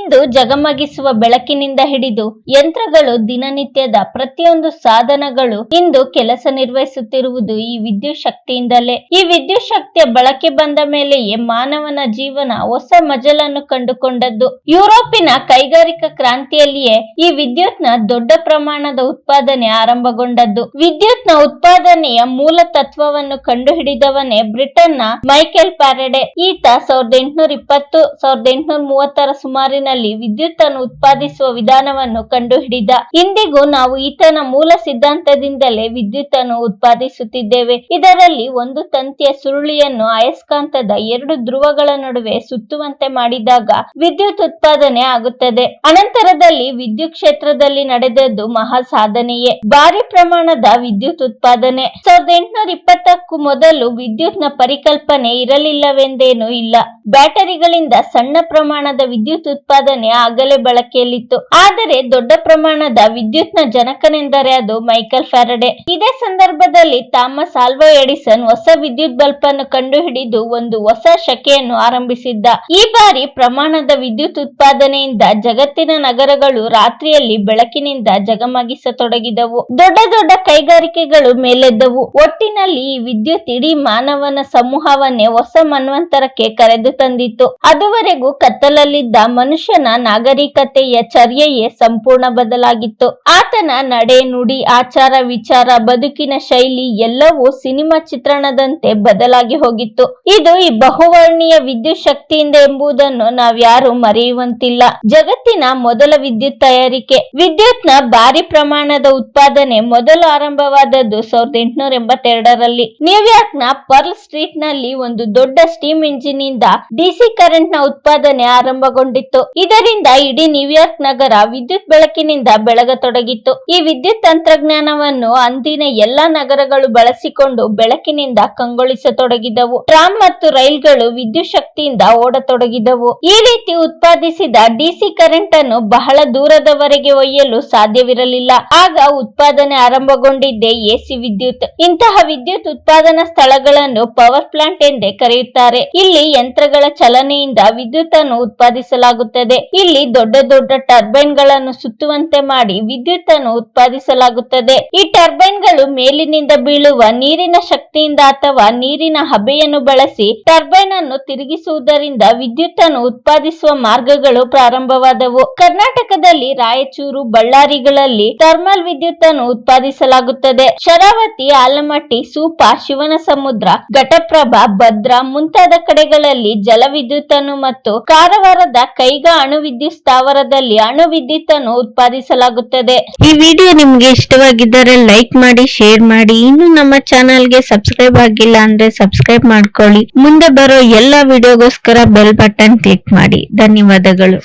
ಇಂದು ಜಗಮಗಿಸುವ ಬೆಳಕಿನಿಂದ ಹಿಡಿದು ಯಂತ್ರಗಳು, ದಿನನಿತ್ಯದ ಪ್ರತಿಯೊಂದು ಸಾಧನಗಳು ಇಂದು ಕೆಲಸ ನಿರ್ವಹಿಸುತ್ತಿರುವುದು ಈ ವಿದ್ಯುತ್ ಶಕ್ತಿಯಿಂದಲೇ. ಈ ವಿದ್ಯುತ್ ಶಕ್ತಿಯ ಬಳಕೆ ಬಂದ ಮೇಲೆಯೇ ಮಾನವನ ಜೀವನ ಹೊಸ ಮಜಲನ್ನು ಕಂಡುಕೊಂಡದ್ದು. ಯುರೋಪಿನ ಕೈಗಾರಿಕಾ ಕ್ರಾಂತಿಯಲ್ಲಿಯೇ ಈ ವಿದ್ಯುತ್ನ ದೊಡ್ಡ ಪ್ರಮಾಣದ ಉತ್ಪಾದನೆ ಆರಂಭಗೊಂಡದ್ದು. ವಿದ್ಯುತ್ನ ಉತ್ಪಾದನೆಯ ಮೂಲ ತತ್ವವನ್ನು ಕಂಡುಹಿಡಿದವನೇ ಬ್ರಿಟನ್ನ ಮೈಕೆಲ್ ಫ್ಯಾರಡೆ. ಈತ 1820-1830 ಸುಮಾರಿನಲ್ಲಿ ವಿದ್ಯುತ್ ಅನ್ನು ಉತ್ಪಾದಿಸುವ ವಿಧಾನವನ್ನು ಕಂಡುಹಿಡಿದ. ಇಂದಿಗೂ ನಾವು ಈತನ ಮೂಲ ಸಿದ್ಧಾಂತದಿಂದಲೇ ವಿದ್ಯುತ್ ಅನ್ನು ಉತ್ಪಾದಿಸುತ್ತಿದ್ದೇವೆ. ಇದರಲ್ಲಿ ಒಂದು ತಂತಿಯ ಸುರುಳಿಯನ್ನು ಅಯಸ್ಕಾಂತದ ಎರಡು ಧ್ರುವಗಳ ನಡುವೆ ಸುತ್ತುವಂತೆ ಮಾಡಿದಾಗ ವಿದ್ಯುತ್ ಉತ್ಪಾದನೆ ಆಗುತ್ತದೆ. ಅನಂತರದಲ್ಲಿ ವಿದ್ಯುತ್ ಕ್ಷೇತ್ರದಲ್ಲಿ ನಡೆದದ್ದು ಮಹಾ ಸಾಧನೆಯೇ, ಭಾರಿ ಪ್ರಮಾಣದ ವಿದ್ಯುತ್ ಉತ್ಪಾದನೆ. 1820ಕ್ಕೂ ಮೊದಲು ವಿದ್ಯುತ್ನ ಪರಿಕಲ್ಪನೆ ಇರಲಿಲ್ಲವೆಂದೇನೂ ಇಲ್ಲ. ಬ್ಯಾಟರಿಗಳಿಂದ ಸಣ್ಣ ಪ್ರಮಾಣದ ವಿದ್ಯುತ್ ಉತ್ಪಾದನೆ ಆಗಲೇ ಬಳಕೆಯಲ್ಲಿತ್ತು. ಆದರೆ ದೊಡ್ಡ ಪ್ರಮಾಣದ ವಿದ್ಯುತ್ನ ಜನಕನೆಂದರೆ ಅದು ಮೈಕೆಲ್ ಫ್ಯಾರಡೆ. ಇದೇ ಸಂದರ್ಭದಲ್ಲಿ ಥಾಮಸ್ ಆಲ್ವಾ ಎಡಿಸನ್ ಹೊಸ ವಿದ್ಯುತ್ ಬಲ್ಬ್ ಅನ್ನು ಕಂಡುಹಿಡಿದು ಒಂದು ಹೊಸ ಶಕೆಯನ್ನು ಆರಂಭಿಸಿದ್ದ. ಈ ಬಾರಿ ಪ್ರಮಾಣದ ವಿದ್ಯುತ್ ಉತ್ಪಾದನೆಯಿಂದ ಜಗತ್ತಿನ ನಗರಗಳು ರಾತ್ರಿಯಲ್ಲಿ ಬೆಳಕಿನಿಂದ ಜಗಮಗಿಸತೊಡಗಿದವು. ದೊಡ್ಡ ದೊಡ್ಡ ಕೈಗಾರಿಕೆಗಳು ಮೇಲೆದ್ದವು. ಒಟ್ಟಿನಲ್ಲಿ ಈ ವಿದ್ಯುತ್ ಇಡೀ ಮಾನವನ ಸಮೂಹವನ್ನೇ ಹೊಸ ಮನ್ವಂತರಕ್ಕೆ ಕರೆದು ತಂದಿತ್ತು. ಅದುವರೆಗೂ ಕತ್ತಲಲ್ಲಿದ್ದ ಮನುಷ್ಯನ ನಾಗರಿಕತೆಯ ಚರ್ಯೆಯೇ ಸಂಪೂರ್ಣ ಬದಲಾಗಿತ್ತು. ಆತನ ನಡೆ, ನುಡಿ, ಆಚಾರ, ವಿಚಾರ, ಬದುಕಿನ ಶೈಲಿ ಎಲ್ಲವೂ ಸಿನಿಮಾ ಚಿತ್ರಣದಂತೆ ಬದಲಾಗಿ ಹೋಗಿತ್ತು. ಇದು ಈ ಬಹುವರ್ಣೀಯ ವಿದ್ಯುತ್ ಶಕ್ತಿಯಿಂದ ಎಂಬುದನ್ನು ನಾವ್ಯಾರು ಮರೆಯುವಂತಿಲ್ಲ. ಜಗತ್ತಿನ ಮೊದಲ ವಿದ್ಯುತ್ ತಯಾರಿಕೆ, ವಿದ್ಯುತ್ನ ಭಾರಿ ಪ್ರಮಾಣದ ಉತ್ಪಾದನೆ ಮೊದಲು ಆರಂಭವಾದದ್ದು 1882ರಲ್ಲಿ. ನ್ಯೂಯಾರ್ಕ್ ನ ಪರ್ಲ್ ಸ್ಟ್ರೀಟ್ ನಲ್ಲಿ ಒಂದು ದೊಡ್ಡ ಸ್ಟೀಮ್ ಇಂಜಿನ್ ಇಂದ ಡಿಸಿ ಕರೆಂಟ್ ನ ಉತ್ಪಾದನೆ ಆರಂಭಗೊಂಡಿತ್ತು. ಇದರಿಂದ ಇಡೀ ನ್ಯೂಯಾರ್ಕ್ ನಗರ ವಿದ್ಯುತ್ ಬೆಳಕಿನಿಂದ ಬೆಳಗತೊಡಗಿತ್ತು. ಈ ವಿದ್ಯುತ್ ತಂತ್ರಜ್ಞಾನವನ್ನು ಅಂದಿನ ಎಲ್ಲಾ ನಗರಗಳು ಬಳಸಿಕೊಂಡು ಬೆಳಕಿನಿಂದ ಕಂಗೊಳಿಸತೊಡಗಿದವು. ಟ್ರಾಮ್ ಮತ್ತು ರೈಲ್ಗಳು ವಿದ್ಯುತ್ ಶಕ್ತಿಯಿಂದ ಓಡತೊಡಗಿದವು. ಈ ರೀತಿ ಉತ್ಪಾದಿಸಿದ ಡಿಸಿ ಕರೆಂಟ್ ಅನ್ನು ಬಹಳ ದೂರದವರೆಗೆ ಒಯ್ಯಲು ಸಾಧ್ಯವಿರಲಿಲ್ಲ. ಆಗ ಉತ್ಪಾದನೆ ಆರಂಭಗೊಂಡಿದ್ದೇ ಎಸಿ ವಿದ್ಯುತ್. ಇಂತಹ ವಿದ್ಯುತ್ ಉತ್ಪಾದನಾ ಸ್ಥಳಗಳನ್ನು ಪವರ್ ಪ್ಲಾಂಟ್ ಎಂದೇ ಕರೆಯುತ್ತಾರೆ. ಇಲ್ಲಿ ಯಂತ್ರಗಳ ಚಲನೆಯಿಂದ ವಿದ್ಯುತ್ ಅನ್ನು ಉತ್ಪಾದಿಸಲಾಗುತ್ತದೆ. ಇಲ್ಲಿ ದೊಡ್ಡ ದೊಡ್ಡ ಟರ್ಬೈನ್ ಗಳನ್ನು ಸುತ್ತುವಂತೆ ಮಾಡಿ ವಿದ್ಯುತ್ ಅನ್ನು ಉತ್ಪಾದಿಸಲಾಗುತ್ತದೆ. ಈ ಟರ್ಬೈನ್ ಗಳು ಮೇಲಿನಿಂದ ಬೀಳುವ ನೀರಿನ ಶಕ್ತಿಯಿಂದ ಅಥವಾ ನೀರಿನ ಹಬೆಯನ್ನು ಬಳಸಿ ಟರ್ಬೈನ್ ಅನ್ನು ತಿರುಗಿಸುವುದರಿಂದ ವಿದ್ಯುತ್ ಅನ್ನು ಉತ್ಪಾದಿಸುವ ಮಾರ್ಗಗಳು ಪ್ರಾರಂಭವಾದವು. ಕರ್ನಾಟಕದಲ್ಲಿ ರಾಯಚೂರು, ಬಳ್ಳಾರಿಗಳಲ್ಲಿ ಥರ್ಮಲ್ ವಿದ್ಯುತ್ ಅನ್ನು ಉತ್ಪಾದಿಸಲಾಗುತ್ತದೆ. ಶರಾವತಿ, ಆಲಮಟ್ಟಿ, ಸೂಪ, ಶಿವನ ಸಮುದ್ರ, ಘಟಪ್ರಭಾ, ಭದ್ರಾ ಮುಂತಾದ ಕಡೆಗಳಲ್ಲಿ ಜಲ ವಿದ್ಯುತ್ ಅನ್ನು ಮತ್ತು ಕಾರವಾರದ ಕೈಗಾ ಅಣು ವಿದ್ಯುತ್ ಸ್ಥಾವರದಲ್ಲಿ ಅಣು ವಿದ್ಯುತ್ ಅನ್ನು ಉತ್ಪಾದಿಸಲಾಗುತ್ತದೆ. ಈ ವಿಡಿಯೋ ನಿಮ್ಗೆ ಇಷ್ಟವಾಗಿದ್ದರೆ ಲೈಕ್ ಮಾಡಿ, ಶೇರ್ ಮಾಡಿ. ಇನ್ನು ನಮ್ಮ ಚಾನೆಲ್ಗೆ ಸಬ್ಸ್ಕ್ರೈಬ್ ಆಗಿಲ್ಲ ಅಂದ್ರೆ ಸಬ್ಸ್ಕ್ರೈಬ್ ಮಾಡ್ಕೊಳ್ಳಿ. ಮುಂದೆ ಬರೋ ಎಲ್ಲಾ ವಿಡಿಯೋಗೋಸ್ಕರ ಬೆಲ್ ಬಟನ್ ಕ್ಲಿಕ್ ಮಾಡಿ. ಧನ್ಯವಾದಗಳು.